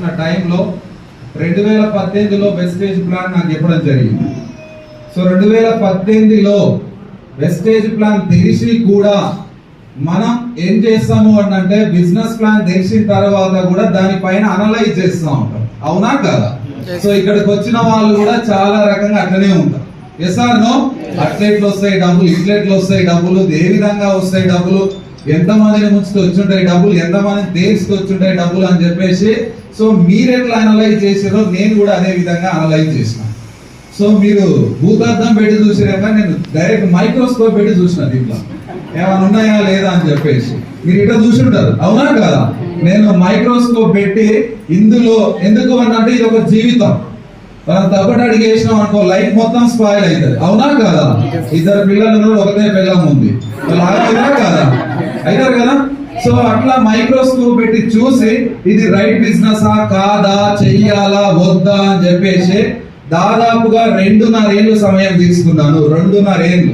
చేస్తున్న టైంలో 2018లో wastage plan నాకు చెప్పడం జరిగింది. సో 2018లో వెస్టేజ్ ప్లాన్ తెలిసి కూడా మనం ఏం చేస్తాము అంటే బిజినెస్ ప్లాన్ తెలిసిన తర్వాత కూడా దానిపైన అనలైజ్ చేస్తూ ఉంటాం, అవునా కదా? సో ఇక్కడికి వచ్చిన వాళ్ళు కూడా చాలా రకంగా అట్లనే ఉంటారు. Yes are no? అట్లెట్లు వస్తాయి డబ్బులు, ఇట్లెట్లు వస్తాయి డబ్బులు, ఏ విధంగా వస్తాయి డబ్బులు, ఎంతమందిని ముంచుకు వచ్చుంటాయి డబ్బులు, ఎంతమందిని తేల్చుకు వచ్చుంటాయి డబ్బులు అని చెప్పేసి. సో మీరు ఎట్లా అనలైజ్ చేసారో నేను కూడా అదే విధంగా అనలైజ్ చేసిన. సో మీరు భూతార్థం పెట్టి చూసినాక నేను డైరెక్ట్ మైక్రోస్కోప్ పెట్టి చూసిన, దీంట్లో ఏమైనా ఉన్నాయా లేదా అని చెప్పేసి. మీరు ఇట్లా చూసుంటారు, అవునా కదా? నేను మైక్రోస్కోప్ పెట్టి ఇందులో ఎందుకు అంటే ఇది ఒక జీవితం, మనం తప్పటి అడిగేసినాం అనుకో లైఫ్ మొత్తం స్పాయిల్ అవుతుంది, అవునా కదా? ఇద్దరు పిల్లలు ఒకటే పిల్లం ఉంది, అవునా కదా? అవుతారు కదా? సో అట్లా మైక్రోస్కోప్ పెట్టి చూసి ఇది రైట్ బిజినెస్ కాదా, చెయ్యాలా వద్దా అని చెప్పేసి దాదాపుగా 2.5 ఏళ్ళు సమయం తీసుకున్నాను. 2.5 ఏళ్ళు.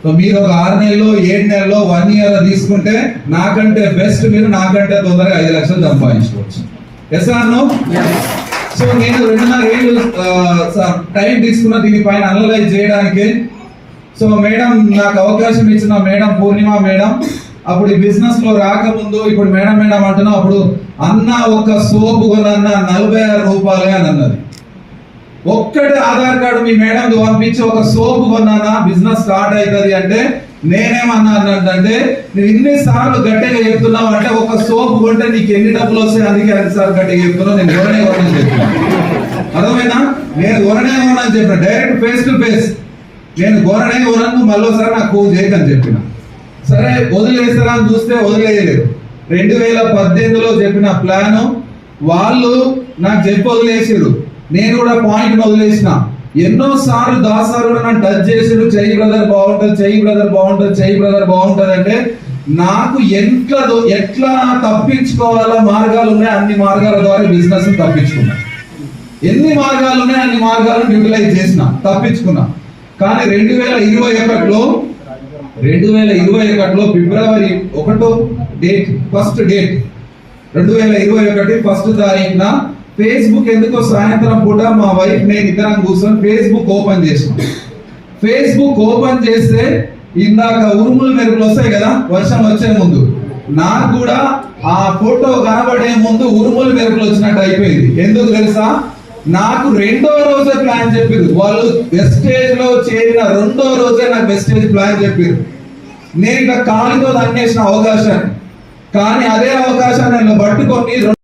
సో మీరు ఒక 6 నెలలు 7 నెలలు 1 ఇయర్ తీసుకుంటే నాకంటే బెస్ట్, మీరు నాకంటే తొందరగా 5 లక్షలు సంపాదించుకోవచ్చు. Yes are no? సో నేను 2.5 ఏళ్ళు టైం తీసుకున్న దీనిపైన అనలైజ్ చేయడానికి. సో మేడం నాకు అవకాశం ఇచ్చిన మేడం పూర్ణిమ మేడం, అప్పుడు ఈ బిజినెస్ లో రాకముందు ఇప్పుడు మేడం మేడం అంటున్నా, అప్పుడు అన్న ఒక సోపు కొనన్న 46 రూపాయలే అని అన్నది. ఒక్కటి ఆధార్ కార్డు మీ మేడం పంపించి ఒక సోపు కొన్నానా బిజినెస్ స్టార్ట్ అవుతుంది అంటే నేనేమన్నా అంటే నువ్వు ఇన్నిసార్లు గట్టిగా చెప్తున్నావు అంటే ఒక సోపు కొంటే నీకు ఎన్ని డబ్బులు వస్తాయి, అందుకే 5 సార్లు గట్టిగా చెప్తున్నావు, నేను కొననే కొనని చెప్పిన. అర్థమైనా? నేను కొననే కొనని చెప్పిన, డైరెక్ట్ ఫేస్ టు ఫేస్. నేను కొననే కొనను, మళ్ళీసారి నాకు చేయకని చెప్పిన. సరే వదిలేస్తారా అని చూస్తే వదిలేయలేదు. 2018లో చెప్పిన ప్లాన్ వాళ్ళు నాకు చెప్పి వదిలేసారు, నేను కూడా పాయింట్ వదిలేసిన. ఎన్నోసార్లు దాసార్లు నన్ను టచ్ చేసారు, చెయ్యి బ్రదర్ బాగుంటుంది, చెయ్యి బ్రదర్ బాగుంటుంది, చెయ్యి బ్రదర్ బాగుంటుంది అంటే నాకు ఎట్లా తప్పించుకోవాలో మార్గాలు ఉన్నాయి, అన్ని మార్గాల ద్వారా బిజినెస్ తప్పించుకున్నా. ఎన్ని మార్గాలు ఉన్నాయి అన్ని మార్గాలను యూటిలైజ్ చేసిన, తప్పించుకున్నా. కానీ 2021లో ఫిబ్రవరి 1వ డేట్, ఫస్ట్ డేట్ 2021 1వ తారీఖున ఫేస్బుక్ ఎందుకో సాయంత్రం పూట మా వైఫ్ నేను ఇద్దరం కూర్చొని ఫేస్బుక్ ఓపెన్ చేసాం. ఫేస్బుక్ ఓపెన్ చేస్తే ఇందాక ఉరుములు మెరుపులు వస్తాయి కదా వర్షం వచ్చే ముందు, నాకు కూడా ఆ ఫోటో కనబడే ముందు ఉరుములు మెరుపులు వచ్చినట్టు అయిపోయింది. ఎందుకు తెలుసా? నాకు 2వ రోజే ప్లాన్ చెప్పారు వాళ్ళు. వెస్టేజ్ లో చేరిన 2వ రోజే నాకు వెస్టేజ్ ప్లాన్ చెప్పారు. నేను ఇక కాలితో అన్వేషణ అవకాశాన్ని, కానీ అదే అవకాశాన్ని నేను పట్టుకొని